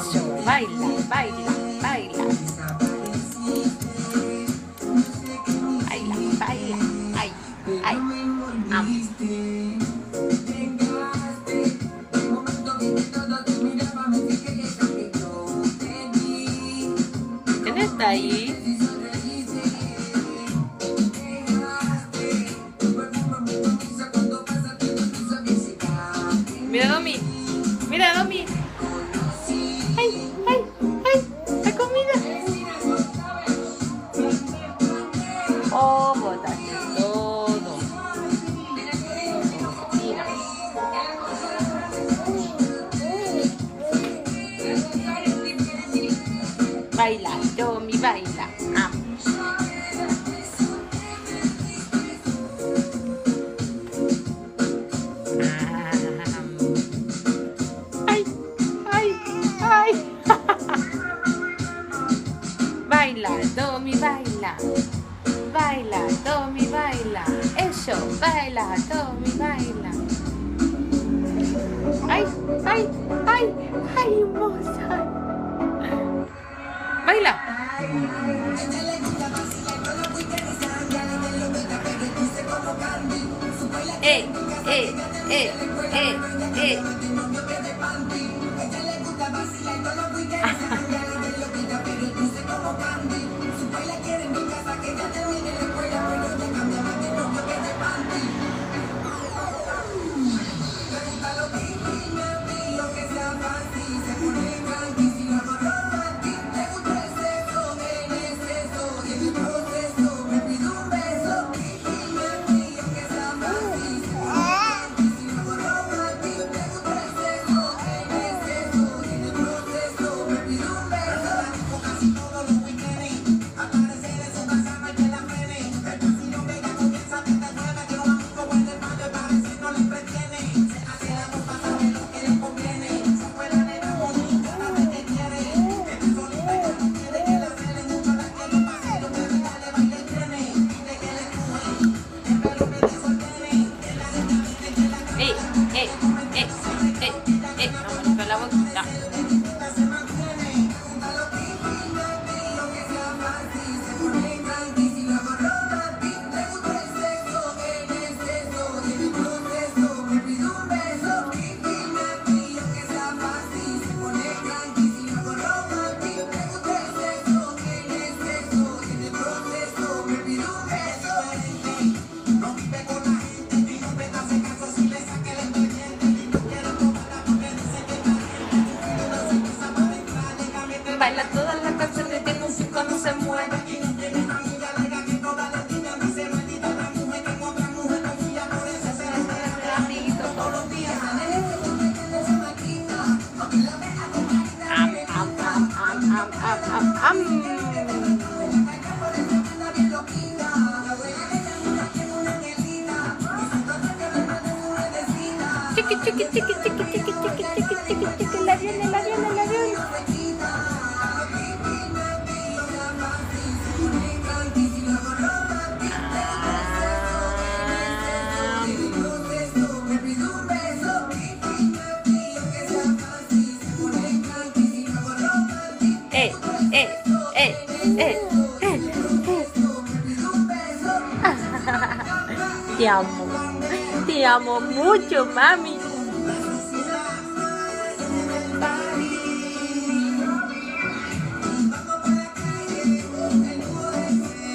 Eso, baila, baila, baila. Baila, baila, ay, ay, ¿quién está ahí? Mira, Domi. Mira, Domi. ¡Ay, ay, ay! ¡La comida! ¡Oh, botaste todo! Mira. Baila, Domi, baila. Baila, Domi, baila. Baila, Domi, baila. Eso, baila, Domi, baila. Ay, ay, ay, ay, hermosa. Baila. Eh, eh, eh, eh, eh. Vamos a limpiar la boquita. Baila todas las canciones que músico no se mueve. Todos los días. Chiqui, chiqui, chiqui, chiqui, chiqui, chiqui, chiqui, chiqui, chiqui, la viene, la viene, la viene. Te amo mucho, mami.